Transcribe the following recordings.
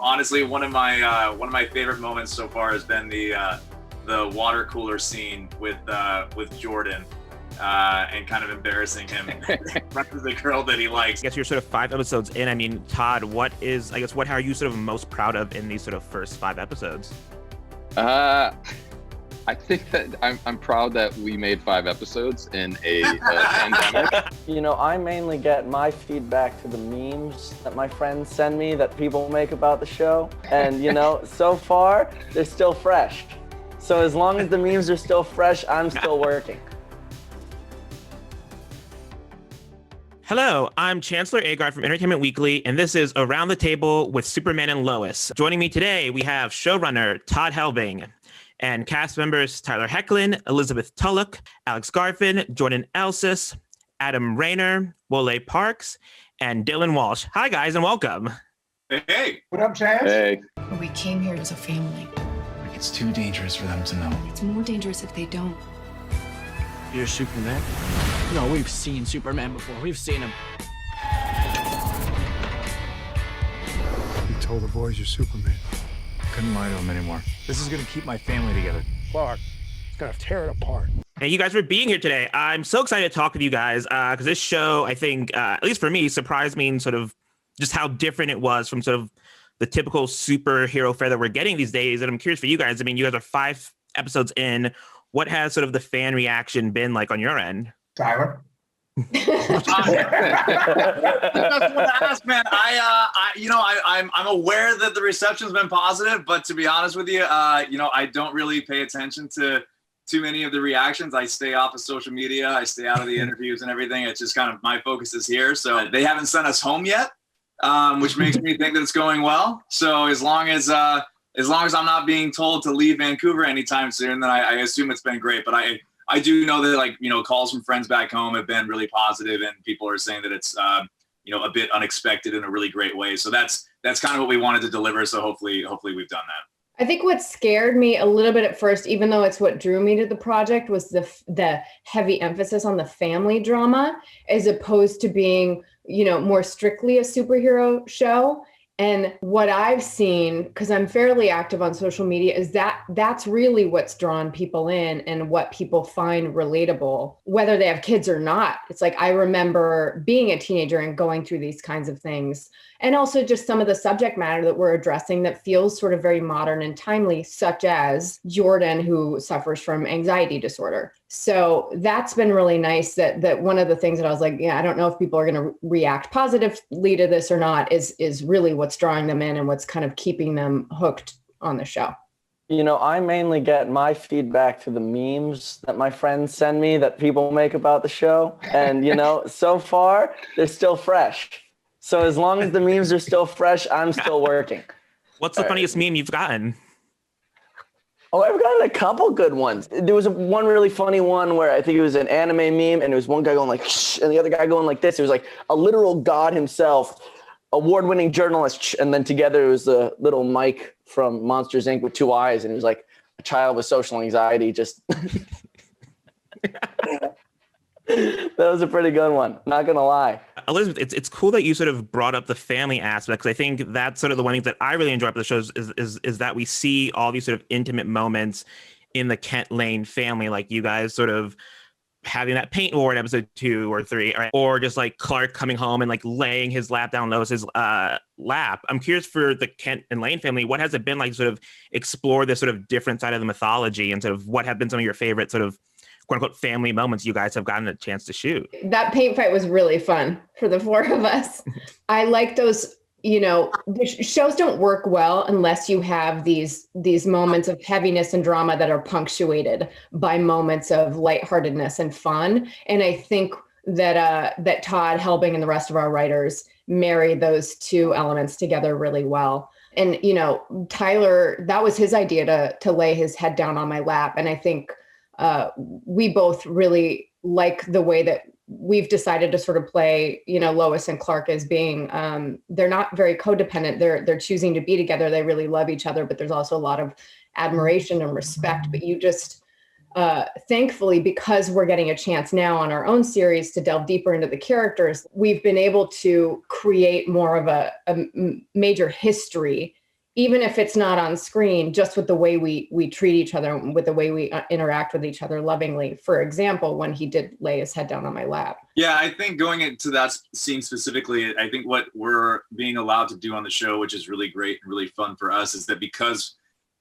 honestly, one of my favorite moments so far has been the water cooler scene with Jordan. And kind of embarrassing him in front of the girl that he likes. I guess you're sort of 5 episodes in. I mean, Todd, what are you sort of most proud of in these sort of first 5 episodes? I think that I'm proud that we made 5 episodes in a pandemic. You know, I mainly get my feedback to the memes that my friends send me that people make about the show. And, you know, so far, they're still fresh. So as long as the memes are still fresh, I'm still working. Hello, I'm Chancellor Agar from Entertainment Weekly, and this is Around the Table with Superman and Lois. Joining me today, we have showrunner Todd Helbing and cast members Tyler Hoechlin, Elizabeth Tulloch, Alex Garfin, Jordan Elsass, Adam Rayner, Wole Parks, and Dylan Walsh. Hi, guys, and welcome. Hey. What up, Chance? Hey. We came here as a family. It's too dangerous for them to know. It's more dangerous if they don't. You're Superman? No, we've seen Superman before. We've seen him. You told the boys you're Superman. Couldn't lie to them anymore. This is gonna keep my family together. Clark, it's gonna tear it apart. And you guys for being here today. I'm so excited to talk with you guys because this show, I think, at least for me, surprised me in sort of just how different it was from sort of the typical superhero fare that we're getting these days. And I'm curious for you guys. I mean, you guys are 5 episodes in. What has sort of the fan reaction been like on your end? Tyler? That's what I asked, man. I'm aware that the reception's been positive, but to be honest with you, I don't really pay attention to too many of the reactions. I stay off of social media. I stay out of the interviews and everything. It's just kind of my focus is here. So they haven't sent us home yet, which makes me think that it's going well. So as long as I'm not being told to leave Vancouver anytime soon, then I assume it's been great. But I do know that calls from friends back home have been really positive, and people are saying that it's a bit unexpected in a really great way. So that's kind of what we wanted to deliver. So hopefully we've done that. I think what scared me a little bit at first, even though it's what drew me to the project, was the heavy emphasis on the family drama, as opposed to being, more strictly a superhero show. And what I've seen, because I'm fairly active on social media, is that's really what's drawn people in and what people find relatable, whether they have kids or not. It's like, I remember being a teenager and going through these kinds of things. And also just some of the subject matter that we're addressing that feels sort of very modern and timely, such as Jordan, who suffers from anxiety disorder. So that's been really nice that one of the things that I was like, I don't know if people are going to react positively to this or not, is really what's drawing them in and what's kind of keeping them hooked on the show. I mainly get my feedback to the memes that my friends send me that people make about the show. And, so far, they're still fresh. So as long as the memes are still fresh, I'm still working. What's the funniest meme you've gotten? Oh, I've gotten a couple good ones. There was one really funny one where I think it was an anime meme, and it was one guy going like, shh, and the other guy going like this. It was like a literal god himself, award-winning journalist, shh, and then together it was the little Mike from Monsters, Inc. with 2 eyes, and it was like a child with social anxiety just... That was a pretty good one. Not going to lie. Elizabeth, it's cool that you sort of brought up the family aspect, because I think that's sort of the one thing that I really enjoy about the show is that we see all these sort of intimate moments in the Kent Lane family, like you guys sort of having that paint war in episode 2 or 3, or just like Clark coming home and like laying his lap down Lois's lap. I'm curious for the Kent and Lane family, what has it been like to sort of explore this sort of different side of the mythology, and sort of what have been some of your favorite sort of quote unquote family moments you guys have gotten a chance to shoot? That paint fight was really fun for the 4 of us. I like those, the shows don't work well unless you have these moments of heaviness and drama that are punctuated by moments of lightheartedness and fun. And I think that Todd Helbing and the rest of our writers marry those 2 elements together really well. And, Tyler, that was his idea to lay his head down on my lap. And I think we both really like the way that we've decided to sort of play, Lois and Clark as being, they're not very codependent. They're choosing to be together. They really love each other, but there's also a lot of admiration and respect. But you just, thankfully, because we're getting a chance now on our own series to delve deeper into the characters, we've been able to create more of a major history even if it's not on screen, just with the way we treat each other, with the way we interact with each other lovingly. For example, when he did lay his head down on my lap. Yeah, I think going into that scene specifically, I think what we're being allowed to do on the show, which is really great and really fun for us, is that because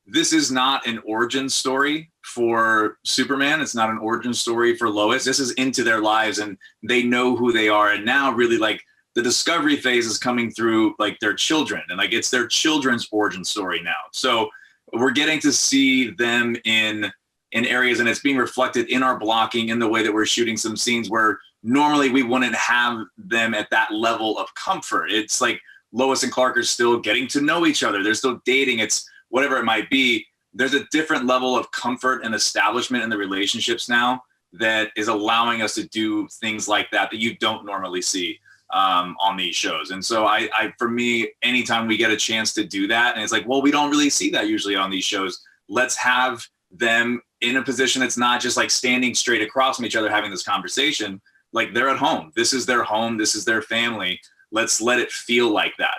this is not an origin story for Superman, it's not an origin story for Lois. This is into their lives and they know who they are. And now really like the discovery phase is coming through like their children, and like it's their children's origin story now. So we're getting to see them in areas, and it's being reflected in our blocking, in the way that we're shooting some scenes where normally we wouldn't have them at that level of comfort. It's like Lois and Clark are still getting to know each other. They're still dating. It's whatever it might be. There's a different level of comfort and establishment in the relationships now that is allowing us to do things like that you don't normally see on these shows. And so I for me, anytime we get a chance to do that, and it's like, well, we don't really see that usually on these shows. Let's have them in a position that's not just like standing straight across from each other having this conversation. Like they're at home. This is their home. This is their family. Let's let it feel like that.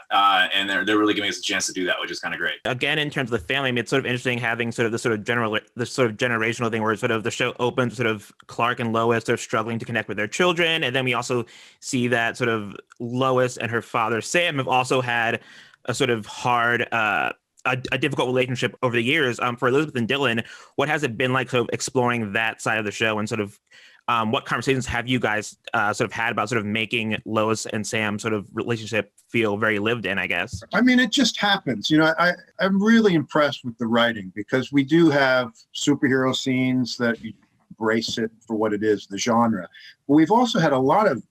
And they're really giving us a chance to do that, which is kind of great. Again, in terms of the family, I mean, it's sort of interesting having sort of this sort of generational thing where sort of the show opens sort of Clark and Lois are struggling to connect with their children. And then we also see that sort of Lois and her father, Sam, have also had a sort of hard, a difficult relationship over the years. For Elizabeth and Dylan, what has it been like sort of exploring that side of the show, and sort of what conversations have you guys sort of had about sort of making Lois and Sam sort of relationship feel very lived in, I guess? I mean, it just happens. You know, I'm really impressed with the writing, because we do have superhero scenes that embrace it for what it is, the genre. But we've also had a lot of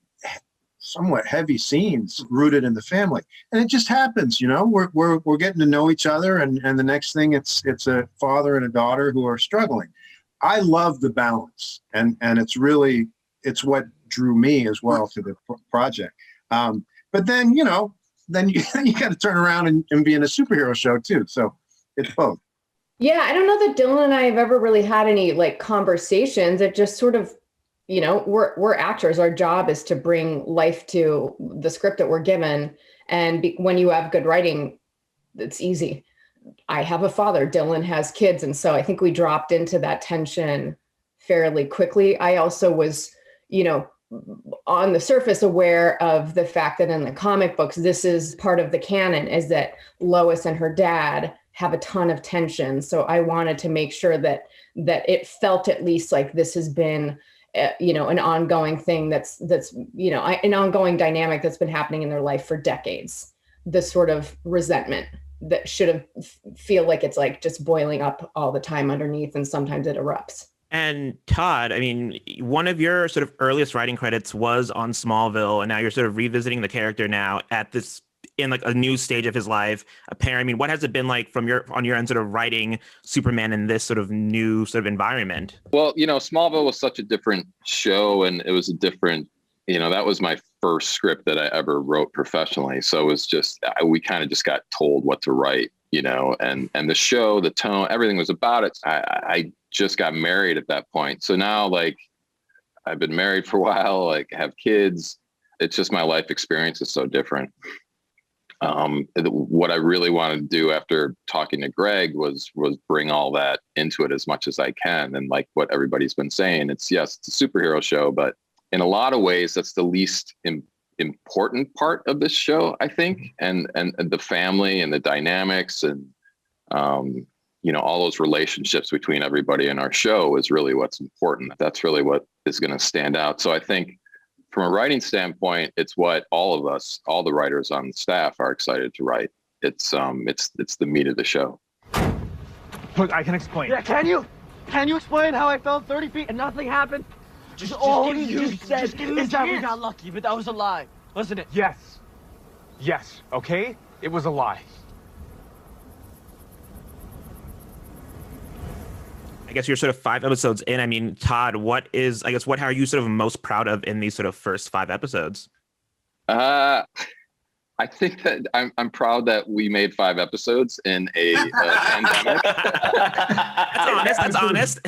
somewhat heavy scenes rooted in the family. And it just happens, you know, we're getting to know each other, and the next thing it's a father and a daughter who are struggling. I love the balance, and it's what drew me as well to the project. But then, you know, then you got to turn around and be in a superhero show too. So it's both. Yeah, I don't know that Dylan and I have ever really had any like conversations. It just sort of, you know, we're actors. Our job is to bring life to the script that we're given. And when you have good writing, it's easy. I have a father, Dylan has kids. And so I think we dropped into that tension fairly quickly. I also was, you know, on the surface aware of the fact that in the comic books, this is part of the canon, is that Lois and her dad have a ton of tension. So I wanted to make sure that it felt at least like this has been, you know, an ongoing thing that's, you know, an ongoing dynamic that's been happening in their life for decades. The sort of resentment that should have feel like it's like just boiling up all the time underneath, and sometimes it erupts. And Todd, I mean, one of your sort of earliest writing credits was on Smallville, and now you're sort of revisiting the character now at this, in like a new stage of his life, a parent. I mean, what has it been like on your end, sort of writing Superman in this sort of new sort of environment? Well, you know, Smallville was such a different show, and it was a different, you know, that was my first script that I ever wrote professionally. So it was just, we kind of just got told what to write, you know, and the show, the tone, everything was about it. I just got married at that point. So now, like, I've been married for a while, like have kids. It's just my life experience is so different. What I really wanted to do after talking to Greg was bring all that into it as much as I can. And like what everybody's been saying, it's a superhero show, but in a lot of ways, that's the least important part of this show, I think. And the family and the dynamics and, you know, all those relationships between everybody in our show is really what's important. That's really what is going to stand out. So I think from a writing standpoint, it's what all of us, all the writers on the staff are excited to write. It's the meat of the show. Look, I can explain. Yeah, can you? Can you explain how I fell 30 feet and nothing happened? All you said is that we got lucky, but that was a lie, wasn't it? Yes. Yes, okay? It was a lie. I guess you're sort of 5 episodes in. I mean, Todd, what are you sort of most proud of in these sort of first 5 episodes? I think that I'm proud that we made 5 episodes in a pandemic. That's honest.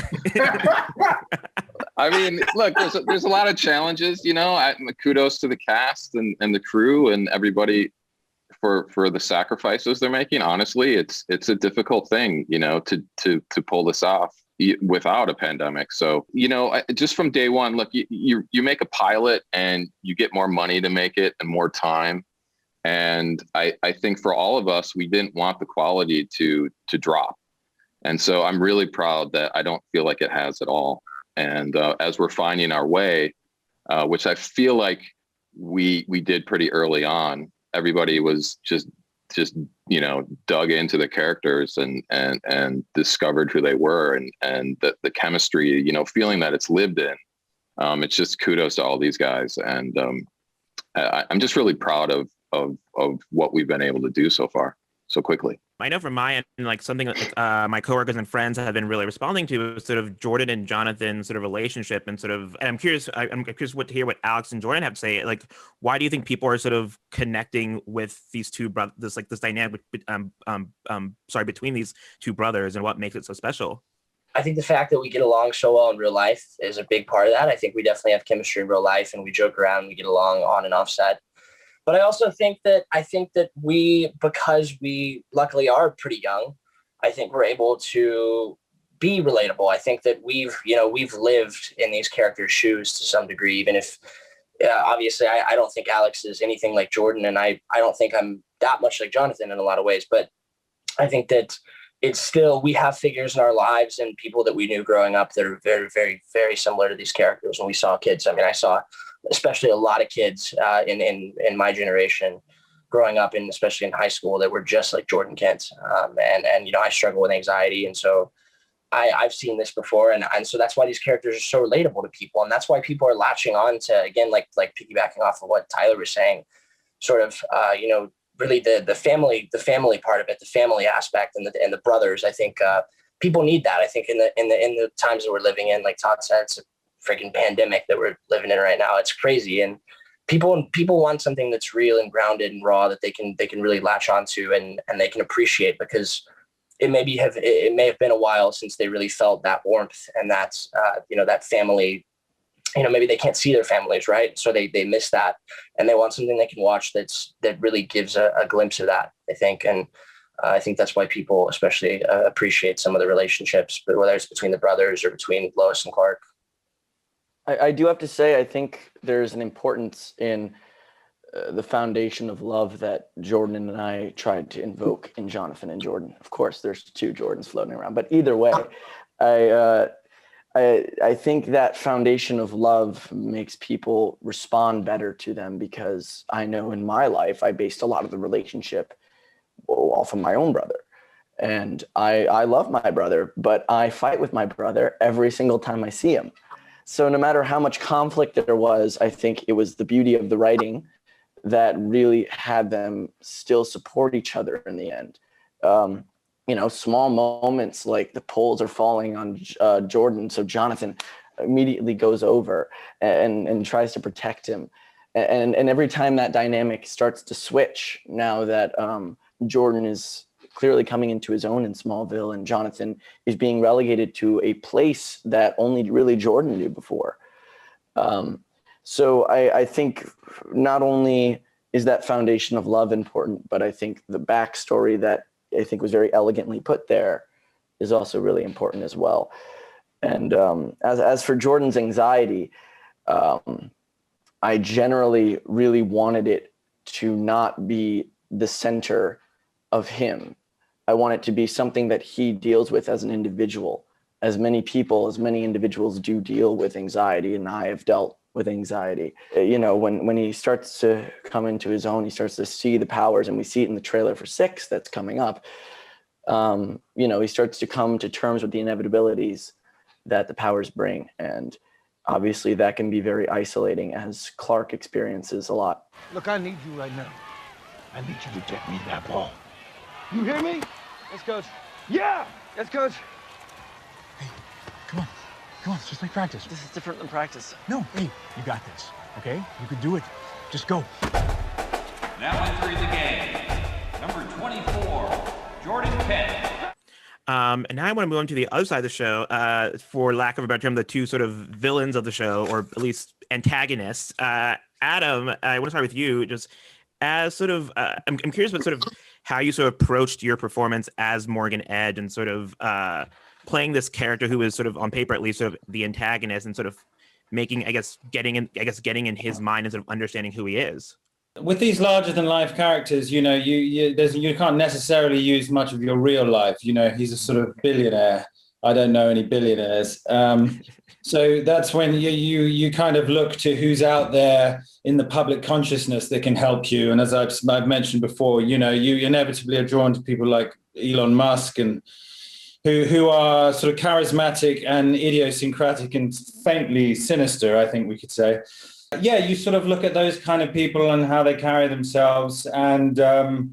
I mean, look, there's a lot of challenges, you know. Kudos to the cast and the crew and everybody for the sacrifices they're making. Honestly, it's a difficult thing, to pull this off without a pandemic. So, just from day one, look, you make a pilot and you get more money to make it and more time. And I think for all of us, we didn't want the quality to drop. And so I'm really proud that I don't feel like it has at all. And as we're finding our way, which I feel like we did pretty early on, everybody was just dug into the characters and discovered who they were, and the chemistry, feeling that it's lived in. It's just kudos to all these guys. And I'm just really proud of what we've been able to do so far so quickly. I know from my end, like something like my coworkers and friends have been really responding to is sort of Jordan and Jonathan's sort of relationship, and I'm curious to hear what Alex and Jordan have to say. Like, why do you think people are sort of connecting with these two brothers, this dynamic, between these two brothers, and what makes it so special? I think the fact that we get along so well in real life is a big part of that. I think we definitely have chemistry in real life, and we joke around, we get along on and off set. But I also think that we, because we luckily are pretty young, I think we're able to be relatable. I think that we've lived in these characters' shoes to some degree, even if obviously I don't think Alex is anything like Jordan, and I don't think I'm that much like Jonathan in a lot of ways. But I think that it's still, we have figures in our lives and people that we knew growing up that are very, very, very similar to these characters when we saw kids. I mean, I saw especially a lot of kids in my generation growing up, and especially in high school, that were just like Jordan Kent. And I struggle with anxiety. And so I've seen this before. And so that's why these characters are so relatable to people. And that's why people are latching on to, again, like piggybacking off of what Tyler was saying, sort of, really the family part of it, the family aspect and the brothers. I think people need that. I think in the times that we're living in, like Todd said, it's a freaking pandemic that we're living in right now. It's crazy. And people want something that's real and grounded and raw that they can really latch onto and they can appreciate, because it may have been a while since they really felt that warmth and that's that family. Maybe they can't see their families, right? So they miss that, and they want something they can watch that really gives a glimpse of that, I think. And I think that's why people especially appreciate some of the relationships, but whether it's between the brothers or between Lois and Clark. I do have to say, I think there's an importance in the foundation of love that Jordan and I tried to invoke in Jonathan and Jordan. Of course, there's two Jordans floating around, but either way, I think that foundation of love makes people respond better to them, because I know in my life, I based a lot of the relationship off of my own brother. And I love my brother, but I fight with my brother every single time I see him. So no matter how much conflict there was, I think it was the beauty of the writing that really had them still support each other in the end. Small moments like the poles are falling on Jordan, so Jonathan immediately goes over and tries to protect him. And every time that dynamic starts to switch, now that Jordan is clearly coming into his own in Smallville, and Jonathan is being relegated to a place that only really Jordan knew before. So I think not only is that foundation of love important, but I think the backstory that I think was very elegantly put there is also really important as well. And as for Jordan's anxiety, I generally really wanted it to not be the center of him. I want it to be something that he deals with as an individual, as many individuals do deal with anxiety, and I have dealt with anxiety. When he starts to come into his own, he starts to see the powers, and we see it in the trailer for 6 that's coming up. He starts to come to terms with the inevitabilities that the powers bring. And obviously that can be very isolating, as Clark experiences a lot. Look, I need you right now. I need you to get me that ball. You hear me? Yes, Coach. Yeah! Yes, Coach. Hey, come on. It's just like practice. This is different than practice. No, hey, you got this, okay? You can do it. Just go. Now entering the game, number 24, Jordan Kent. And now I want to move on to the other side of the show, for lack of a better term, the two sort of villains of the show, or at least antagonists. Adam, I want to start with you. Just as sort of, I'm curious about sort of how you sort of approached your performance as Morgan Edge and sort of playing this character who is sort of on paper at least sort of the antagonist and sort of making, getting in his mind and sort of understanding who he is. With these larger than life characters, you can't necessarily use much of your real life. He's a sort of billionaire. I don't know any billionaires. So that's when you kind of look to who's out there in the public consciousness that can help you. And as I've mentioned before, you inevitably are drawn to people like Elon Musk and who are sort of charismatic and idiosyncratic and faintly sinister, I think we could say. Yeah, you sort of look at those kind of people and how they carry themselves. And I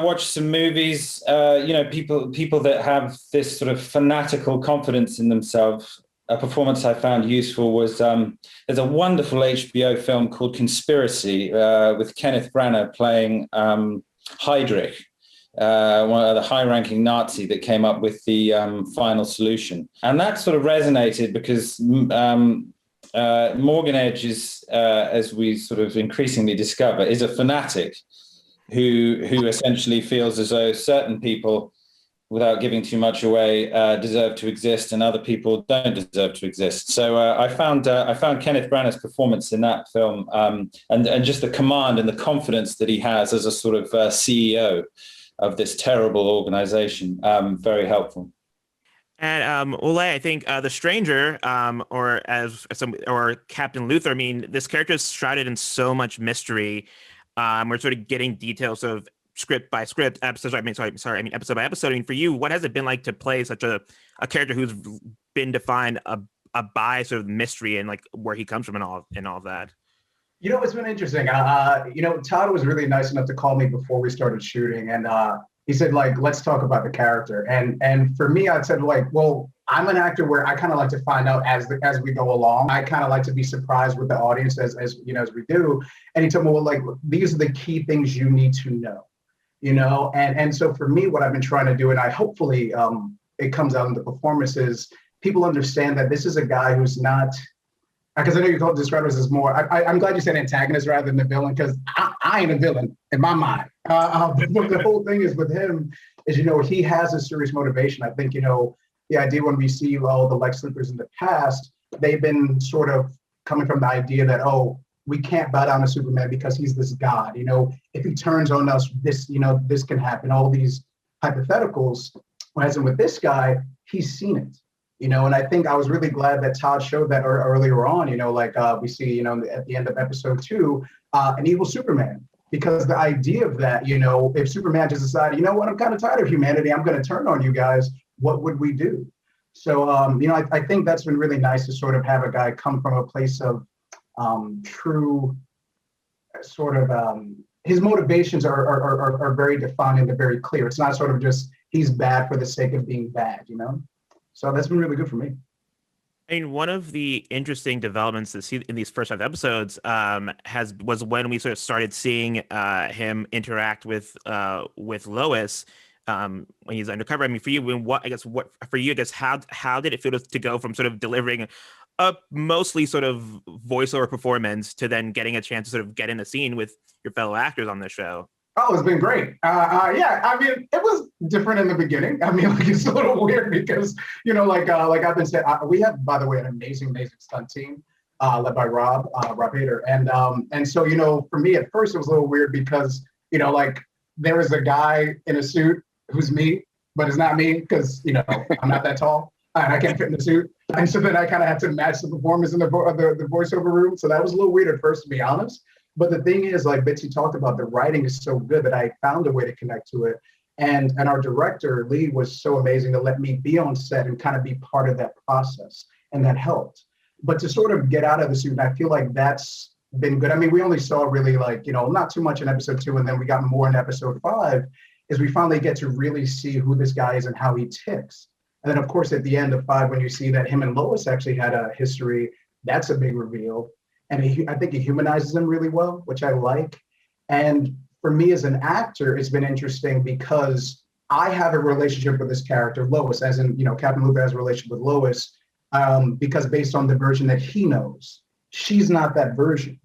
watched some movies, people that have this sort of fanatical confidence in themselves. A performance I found useful was there's a wonderful HBO film called Conspiracy with Kenneth Branagh playing Heydrich, one of the high-ranking Nazi that came up with the final solution. And that sort of resonated because Morgan Edge is, as we sort of increasingly discover, is a fanatic who essentially feels as though certain people, without giving too much away, deserve to exist, and other people don't deserve to exist. So I found Kenneth Branagh's performance in that film, and just the command and the confidence that he has as a sort of CEO of this terrible organization, very helpful. And Wole, I think the Stranger, or Captain Luthor. I mean, this character is shrouded in so much mystery. We're sort of getting details of script by script, episode by episode. I mean, for you, what has it been like to play such a character who's been defined by sort of mystery and like where he comes from and all of that? It's been interesting. Todd was really nice enough to call me before we started shooting, and he said, let's talk about the character. And for me, I said, well, I'm an actor where I kind of like to find out as we go along. I kind of like to be surprised with the audience as we do. And he told me, well, these are the key things you need to know, And so for me, what I've been trying to do, and I hopefully it comes out in the performances, people understand that this is a guy who's not, because I know you describe us as more, I'm glad you said antagonist rather than the villain, because I ain't a villain in my mind. But the whole thing is with him is, he has a serious motivation. I think, the idea when we see all the Lex Luthors in the past, they've been sort of coming from the idea that, we can't bow down to Superman because he's this god. If he turns on us, this can happen. All these hypotheticals. Whereas with this guy, he's seen it. And I think I was really glad that Todd showed that earlier on. We see, at the end of episode 2, an evil Superman. Because the idea of that, if Superman just decided, I'm kind of tired of humanity, I'm going to turn on you guys, what would we do? So, I think that's been really nice to sort of have a guy come from a place of true sort of, his motivations are very defined and they're very clear. It's not sort of just, he's bad for the sake of being bad, So that's been really good for me. I mean, one of the interesting developments to see in these first 5 episodes was when we sort of started seeing him interact with Lois when he's undercover. I mean, for you, how did it feel to go from sort of delivering a mostly sort of voiceover performance to then getting a chance to sort of get in the scene with your fellow actors on the show? Oh, it's been great. Yeah, I mean, it was different in the beginning. I mean, it's a little weird because, like I've been saying, we have, by the way, an amazing stunt team led by Rob Hader. And so, for me at first, it was a little weird because, there was a guy in a suit who's me, but it's not me because, I'm not that tall and I can't fit in the suit. And so then I kind of had to match the performance in the voiceover room. So that was a little weird at first, to be honest. But the thing is, like Bitsy talked about, the writing is so good that I found a way to connect to it. And our director, Lee, was so amazing to let me be on set and kind of be part of that process. And that helped. But to sort of get out of the suit, and I feel like that's been good. I mean, we only saw really not too much in episode 2, and then we got more in episode 5, is we finally get to really see who this guy is and how he ticks. And then, of course, at the end of 5, when you see that him and Lois actually had a history, that's a big reveal. And I think he humanizes him really well, which I like. And for me as an actor, it's been interesting because I have a relationship with this character, Lois, as in, Captain Luthor has a relationship with Lois, because based on the version that he knows, she's not that version.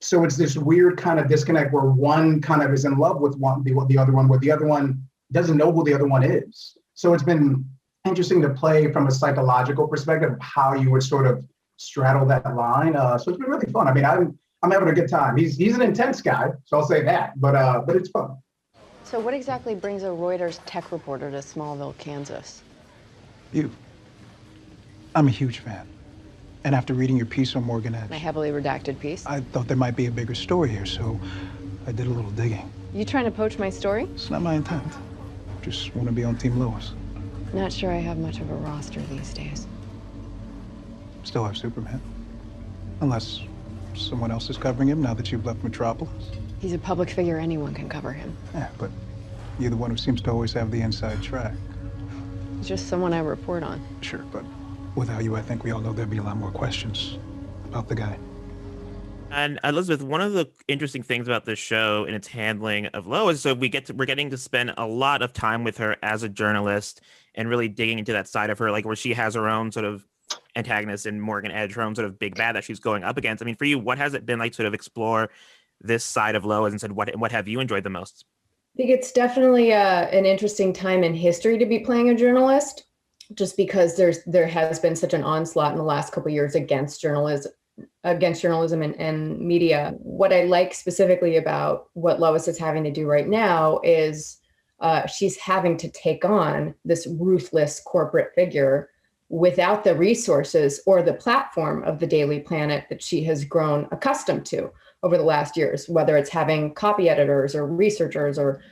so it's this weird kind of disconnect where one kind of is in love with the other one, where the other one doesn't know who the other one is. So it's been interesting to play from a psychological perspective of how you would sort of straddle that line. So it's been really fun. I mean, I'm having a good time. He's an intense guy, so I'll say that. But it's fun. So what exactly brings a Reuters tech reporter to Smallville, Kansas? You. I'm a huge fan. And after reading your piece on Morgan Edge, My heavily redacted piece. I thought there might be a bigger story here, so I did a little digging. You trying to poach my story? It's not my intent. Just want to be on Team Lois. Not sure I have much of a roster these days. Still have Superman. Unless someone else is covering him now that you've left Metropolis. He's a public figure, anyone can cover him. Yeah, but you're the one who seems to always have the inside track. He's just someone I report on. Sure, but without you, I think we all know there'd be a lot more questions about the guy. And Elizabeth, one of the interesting things about this show and its handling of Lois, so we're getting to spend a lot of time with her as a journalist and really digging into that side of her, like where she has her own sort of antagonist in Morgan Edge, her own sort of big bad that she's going up against. I mean, for you, what has it been like to sort of explore this side of Lois, and said what have you enjoyed the most? I think it's definitely an interesting time in history to be playing a journalist, just because there has been such an onslaught in the last couple of years against journalism and media. What I like specifically about what Lois is having to do right now is she's having to take on this ruthless corporate figure without the resources or the platform of the Daily Planet that she has grown accustomed to over the last years, whether it's having copy editors or researchers or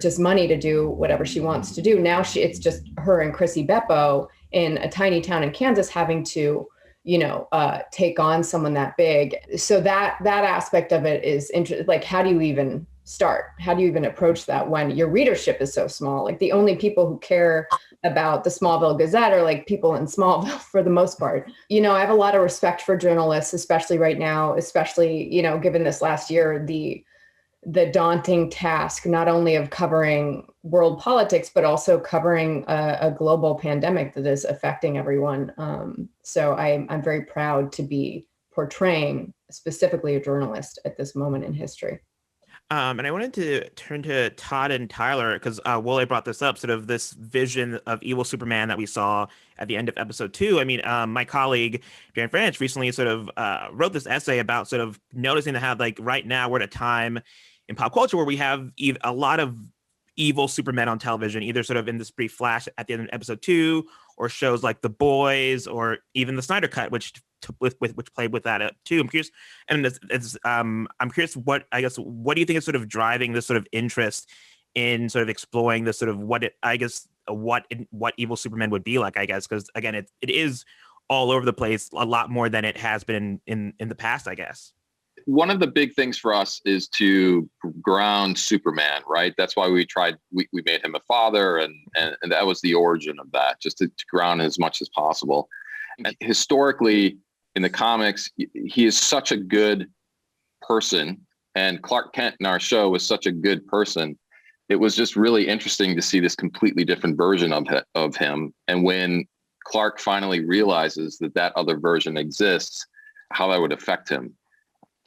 just money to do whatever she wants to do. Now it's just her and Chrissy Beppo in a tiny town in Kansas having to, take on someone that big. So that aspect of it is interesting. Like, how do you even start? How do you even approach that when your readership is so small? Like, the only people who care about the Smallville Gazette are like people in Smallville for the most part. I have a lot of respect for journalists, especially right now, given this last year, the daunting task, not only of covering world politics, but also covering a global pandemic that is affecting everyone. So I'm very proud to be portraying specifically a journalist at this moment in history. And I wanted to turn to Todd and Tyler, because Wole brought this up, sort of this vision of evil Superman that we saw at the end of episode 2. I mean, my colleague, Jan Franch, recently sort of wrote this essay about sort of noticing how, like, right now we're at a time in pop culture where we have a lot of evil Supermen on television, either sort of in this brief flash at the end of episode 2, or shows like The Boys, or even the Snyder Cut, which played with that too. I'm curious, and I'm curious what do you think is sort of driving this sort of interest in sort of exploring this sort of what evil Superman would be like, I guess, because again, it is all over the place, a lot more than it has been in the past, I guess. One of the big things for us is to ground Superman, right? That's why we made him a father, and that was the origin of that, just to ground as much as possible. And historically, in the comics, he is such a good person, and Clark Kent in our show was such a good person. It was just really interesting to see this completely different version of him. And when Clark finally realizes that other version exists, how that would affect him.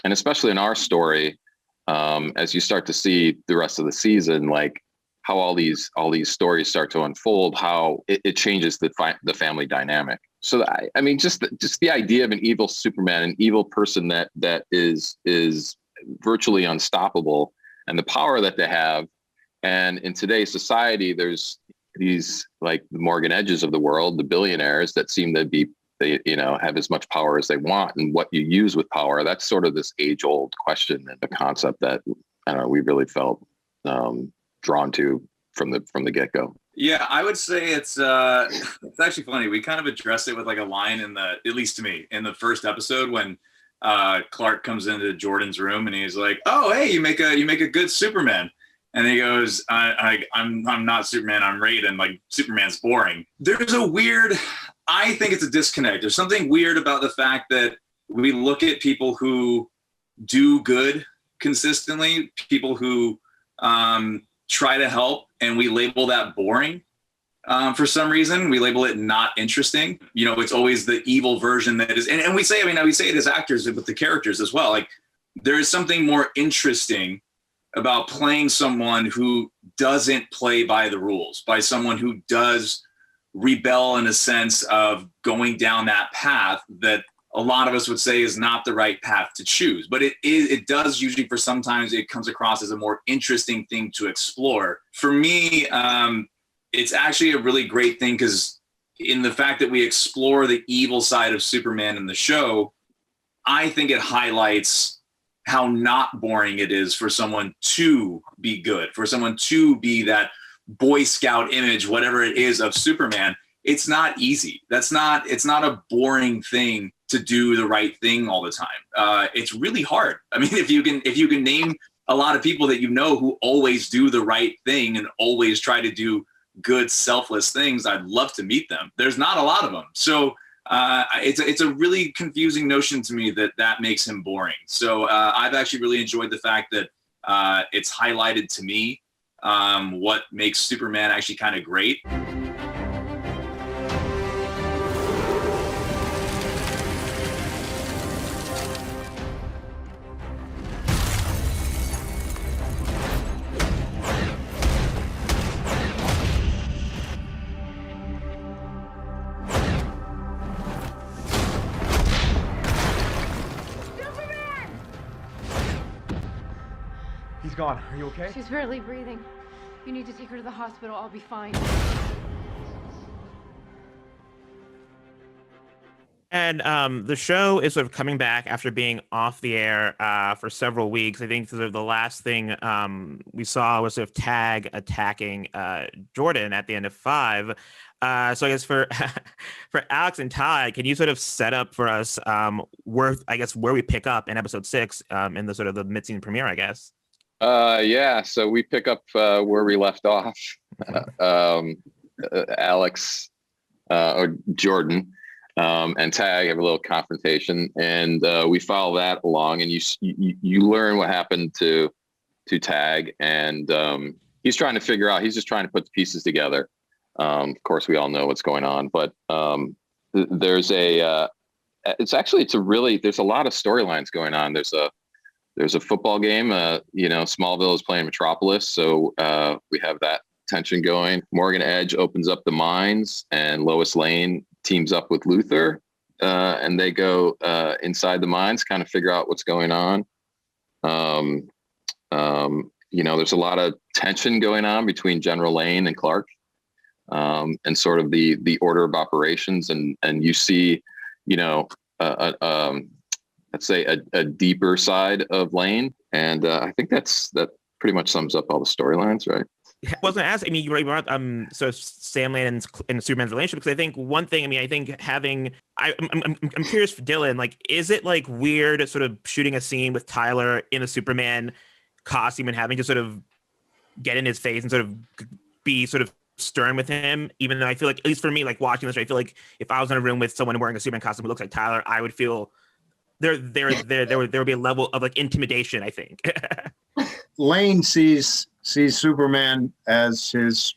And especially in our story, as you start to see the rest of the season, like how all these stories start to unfold, how it changes the family dynamic. So I mean, just the idea of an evil Superman, an evil person that is virtually unstoppable, and the power that they have. And in today's society, there's these, like, the Morgan Edges of the world, the billionaires that seem to be, have as much power as they want, and what you use with power. That's sort of this age-old question and a concept that we really felt drawn to from the get-go. Yeah, I would say it's actually funny. We kind of addressed it with like a line at least to me, in the first episode when Clark comes into Jordan's room and he's like, "Oh, hey, you make a good Superman." And he goes, I'm not Superman, I'm Raiden, like Superman's boring. There's I think it's a disconnect. There's something weird about the fact that we look at people who do good consistently, people who try to help, and we label that boring. For some reason, we label it not interesting. It's always the evil version that is, and we say it as actors with the characters as well. Like, there is something more interesting about playing someone who doesn't play by the rules, by someone who does rebel in a sense of going down that path that a lot of us would say is not the right path to choose. But it does usually, for sometimes it comes across as a more interesting thing to explore. For me, it's actually a really great thing because in the fact that we explore the evil side of Superman in the show, I think it highlights how not boring it is for someone to be good, for someone to be that Boy Scout image, whatever it is, of Superman. It's not easy. It's not a boring thing to do the right thing all the time. It's really hard. I mean, if you can name a lot of people that you know who always do the right thing and always try to do good, selfless things, I'd love to meet them. There's not a lot of them. So it's a really confusing notion to me that makes him boring. So I've actually really enjoyed the fact that it's highlighted to me what makes Superman actually kind of great. He's gone. Are you okay? She's barely breathing. You need to take her to the hospital. I'll be fine. And the show is sort of coming back after being off the air for several weeks. I think sort of the last thing we saw was sort of Tag attacking Jordan at the end of 5. So I guess for for Alex and Todd, can you sort of set up for us where we pick up in episode 6 in the sort of the mid-season premiere, I guess? Yeah, so we pick up where we left off. Alex or Jordan and Tag have a little confrontation, and we follow that along, and you learn what happened to Tag, and he's trying to figure out. He's just trying to put the pieces together. Of course, we all know what's going on, but there's a there's a lot of storylines going on. There's a football game. Smallville is playing Metropolis, so we have that tension going. Morgan Edge opens up the mines, and Lois Lane teams up with Luthor, and they go inside the mines, kind of figure out what's going on. There's a lot of tension going on between General Lane and Clark, and sort of the order of operations, and you see, let's say a deeper side of Lane, and I think that pretty much sums up all the storylines, right? I was going to ask. I mean, you brought so Sam Lane and Superman's relationship, because I think one thing. I mean, I think I'm curious for Dylan. Like, is it like weird sort of shooting a scene with Tyler in a Superman costume and having to sort of get in his face and sort of be sort of stern with him? Even though I feel like, at least for me, like watching this, I feel like if I was in a room with someone wearing a Superman costume who looks like Tyler, I would feel there would be a level of like intimidation, I think. Lane sees Superman as his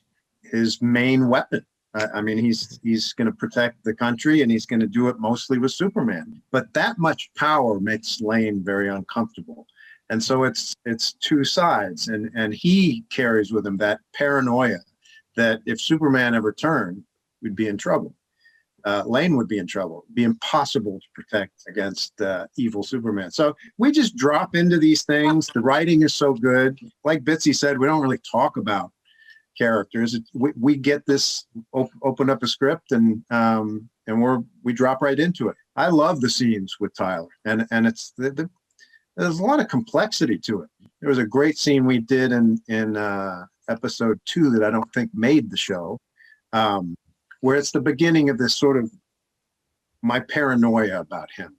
main weapon. I mean, he's going to protect the country, and he's going to do it mostly with Superman. But that much power makes Lane very uncomfortable, and so it's two sides, and he carries with him that paranoia that if Superman ever turned, we'd be in trouble. Lane would be in trouble. It'd be impossible to protect against evil Superman. So we just drop into these things. The writing is so good. Like Bitsy said, we don't really talk about characters. We get this, open up a script, and we drop right into it. I love the scenes with Tyler, and it's there's a lot of complexity to it. There was a great scene we did in episode 2 that I don't think made the show. Where it's the beginning of this sort of my paranoia about him.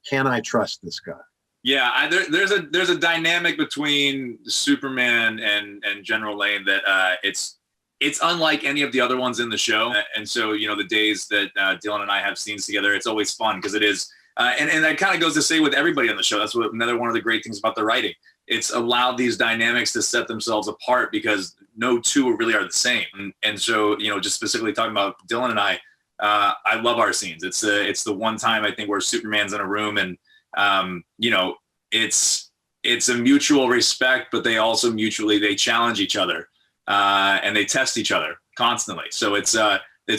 Can I trust this guy? Yeah, there's a dynamic between Superman and General Lane that it's unlike any of the other ones in the show. And so, the days that Dylan and I have scenes together, it's always fun because it is, and that kind of goes to say with everybody on the show. That's another one of the great things about the writing. It's allowed these dynamics to set themselves apart because no two really are the same. And so, just specifically talking about Dylan and I love our scenes. It's the one time I think where Superman's in a room and, it's a mutual respect, but they also they challenge each other, and they test each other constantly. So it's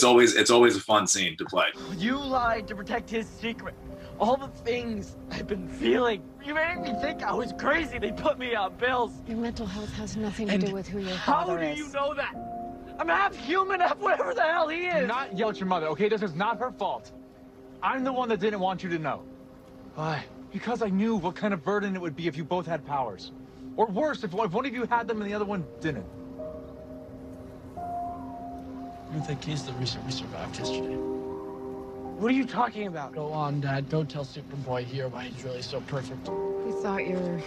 always a fun scene to play. You lied to protect his secret. All the things I've been feeling. You made me think I was crazy. They put me on bills. Your mental health has nothing to do with who your How father do is. you know that? I'm half human, half whatever the hell he is. Do not yell at your mother, okay? This is not her fault. I'm the one that didn't want you to know. Why? Because I knew what kind of burden it would be if you both had powers. Or worse, if one of you had them and the other one didn't. You think he's the reason we survived yesterday? What are you talking about? Go on, Dad. Don't tell Superboy here why he's really so perfect. We thought your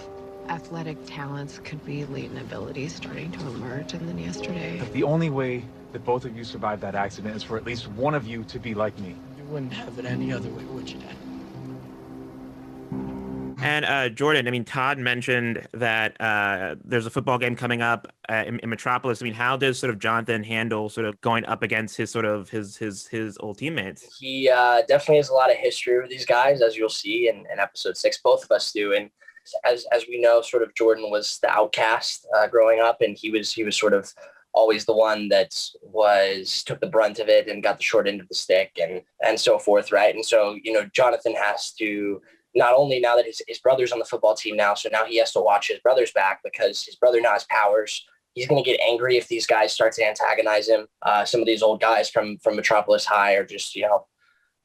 athletic talents could be latent abilities starting to emerge, and then yesterday... But the only way that both of you survived that accident is for at least one of you to be like me. You wouldn't have it any other way, would you, Dad? And Jordan, I mean, Todd mentioned that there's a football game coming up in Metropolis. I mean, how does sort of Jonathan handle sort of going up against his old teammates? He definitely has a lot of history with these guys, as you'll see in episode 6. Both of us do, and as we know, sort of Jordan was the outcast growing up, and he was sort of always the one that took the brunt of it and got the short end of the stick and so forth, right? And so Jonathan has to. Not only now that his brother's on the football team now, so now he has to watch his brother's back because his brother now has powers. He's going to get angry if these guys start to antagonize him. Some of these old guys from Metropolis High are just,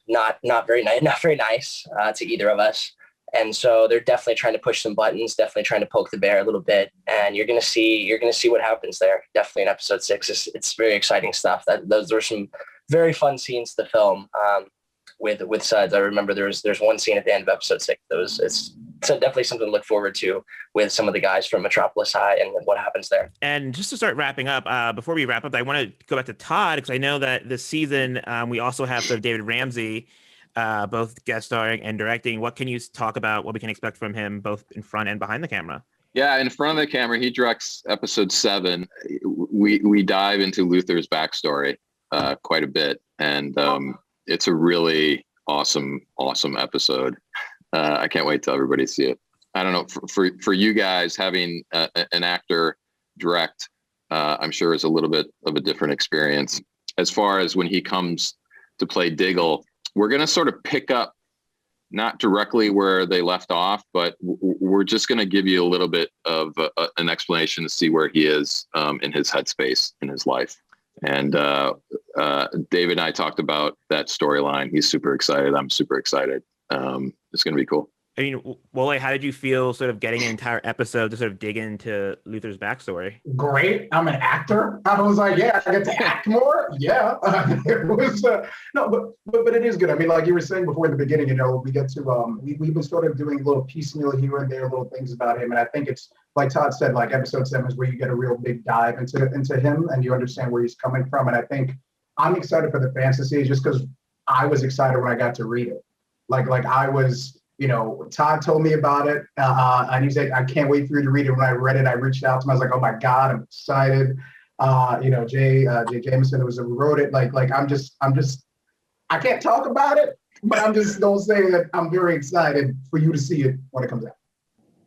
not very nice to either of us. And so they're definitely trying to push some buttons, definitely trying to poke the bear a little bit. And you're going to see what happens there. Definitely in episode 6. It's very exciting stuff. Those were some very fun scenes to film. With Suds. I remember there's one scene at the end of episode 6 that it's definitely something to look forward to with some of the guys from Metropolis High and what happens there. And just to start wrapping up, before we wrap up, I want to go back to Todd because I know that this season we also have sort of David Ramsey, both guest starring and directing. What can you talk about? What we can expect from him, both in front and behind the camera? Yeah, in front of the camera, he directs episode 7. We dive into Luthor's backstory quite a bit, and it's a really awesome episode. I can't wait till everybody see it. I don't know, for you guys, having an actor direct, I'm sure is a little bit of a different experience. As far as when he comes to play Diggle, we're going to sort of pick up, not directly where they left off, but we're just going to give you a little bit of an explanation to see where he is in his headspace in his life. And David and I talked about that storyline. He's super excited. I'm super excited. It's going to be cool. I mean, Wole, how did you feel sort of getting an entire episode to sort of dig into Luthor's backstory? Great. I'm an actor. I was like, yeah, I get to act more. Yeah. It was no, but it is good. I mean, like you were saying before in the beginning, we get to we've been sort of doing little piecemeal here and there, little things about him, and I think it's like Todd said, like episode 7 is where you get a real big dive into him and you understand where he's coming from. And I think I'm excited for the fans to see it just because I was excited when I got to read it. Like I was. Todd told me about it, and he said, I can't wait for you to read it. When I read it, I reached out to him. I was like, oh my God, I'm excited. Jay Jameson who wrote it. Like I'm just, I can't talk about it, but I'm just going to say that I'm very excited for you to see it when it comes out.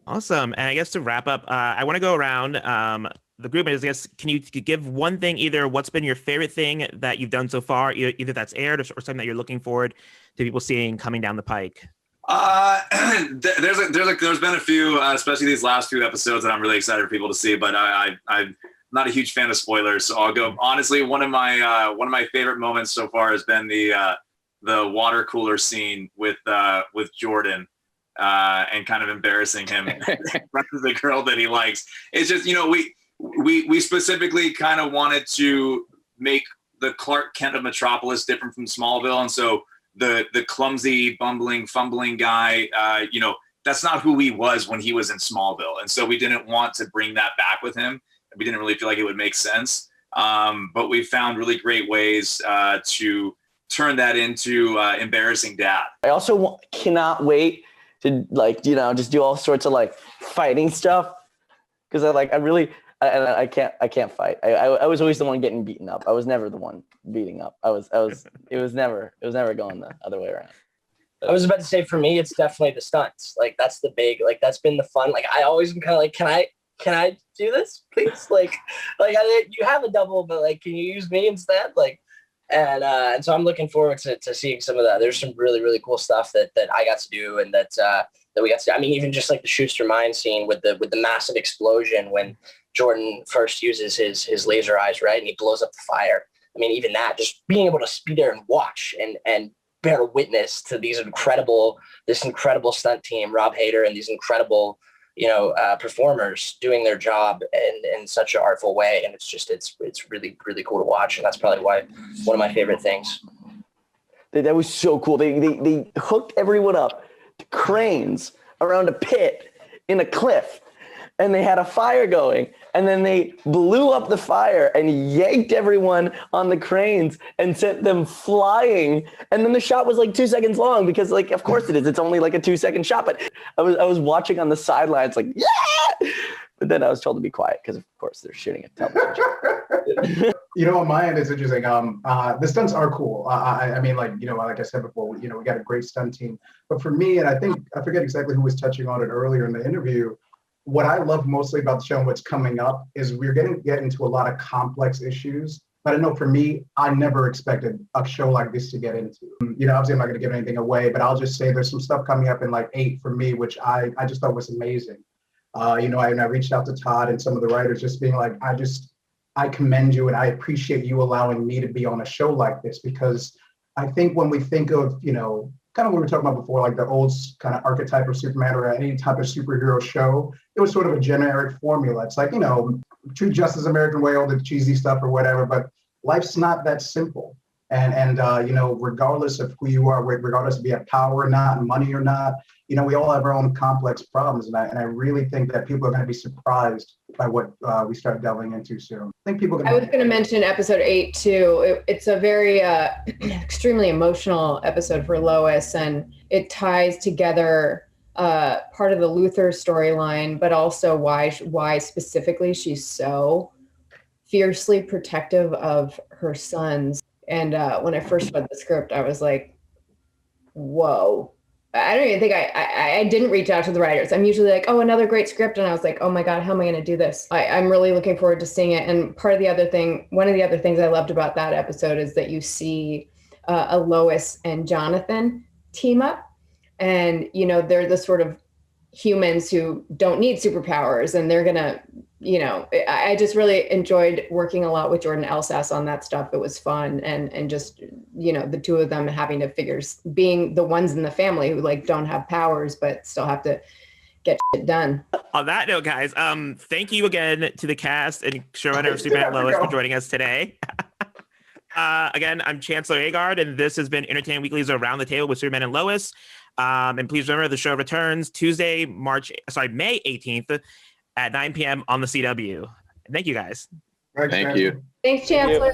Awesome. And I guess to wrap up, I want to go around the group. I guess, can you give one thing, either what's been your favorite thing that you've done so far, either that's aired or something that you're looking forward to people seeing coming down the pike? There's been a few, especially these last few episodes, that I'm really excited for people to see. But I'm not a huge fan of spoilers, so I'll go. Honestly, one of my favorite moments so far has been the water cooler scene with Jordan, and kind of embarrassing him in front of the girl that he likes. It's just we specifically kind of wanted to make the Clark Kent of Metropolis different from Smallville, and so. The clumsy, bumbling, fumbling guy, that's not who he was when he was in Smallville. And so we didn't want to bring that back with him. We didn't really feel like it would make sense. But we found really great ways to turn that into embarrassing dad. I also cannot wait to just do all sorts of fighting stuff. Cause I can't fight. I was always the one getting beaten up. I was never the one beating up. It was never going the other way around. I was about to say, for me, it's definitely the stunts. Like, that's the big, like, that's been the fun. Like, I always am kind of like, can I do this, please? You have a double, but like, can you use me instead? Like, and so I'm looking forward to seeing some of that. There's some really, really cool stuff that I got to do, and that we got to. I mean, even just like the Schuster mine scene with the massive explosion when Jordan first uses his laser eyes, right, and he blows up the fire. I mean, even that, just being able to be there and watch and bear witness to this incredible stunt team, Rob Hader, and these incredible, performers doing their job in such an artful way. And it's really, really cool to watch. And that's probably one of my favorite things. That was so cool. They hooked everyone up to cranes around a pit in a cliff, and they had a fire going, and then they blew up the fire and yanked everyone on the cranes and sent them flying. And then the shot was like 2 seconds long because, like, of course it is. It's only like a 2-second shot. But I was watching on the sidelines like, yeah. But then I was told to be quiet because, of course, they're shooting a television. On my end, it's interesting. The stunts are cool. I mean, like I said before, we got a great stunt team. But for me, and I forget exactly who was touching on it earlier in the interview, what I love mostly about the show and what's coming up is we're going to get into a lot of complex issues. But I know for me, I never expected a show like this to get into. Obviously I'm not going to give anything away, but I'll just say there's some stuff coming up in like 8 for me, which I just thought was amazing. I reached out to Todd and some of the writers just being like, I commend you and I appreciate you allowing me to be on a show like this, because I think when we think of, kind of what we were talking about before, like the old kind of archetype of Superman or any type of superhero show, it was sort of a generic formula. It's like, treat Justice American Way, all the cheesy stuff or whatever, but life's not that simple. And regardless of who you are, regardless if you have power or not, money or not, we all have our own complex problems. And I really think that people are going to be surprised by what we start delving into soon. I think people. I was going to mention episode 8 too. It's a very extremely emotional episode for Lois, and it ties together part of the Luthor storyline, but also why specifically she's so fiercely protective of her sons. And when I first read the script, I was like, whoa. I don't even think I didn't reach out to the writers. I'm usually like, oh, another great script. And I was like, oh my God, how am I going to do this? I'm really looking forward to seeing it. And one of the other things I loved about that episode is that you see a Lois and Jonathan team up. And, they're the sort of humans who don't need superpowers, and they're going to, I just really enjoyed working a lot with Jordan Elsass on that stuff. It was fun. And just, the two of them having to being the ones in the family who like don't have powers, but still have to get shit done. On that note, guys, thank you again to the cast and showrunner of Superman Lois for joining us today. Again, I'm Chancellor Agard, and this has been Entertainment Weekly's Around the Table with Superman and Lois. And please remember, the show returns Tuesday, May 18th at 9 p.m. on the CW. Thank you, guys. Thank you. Thanks, Chancellor.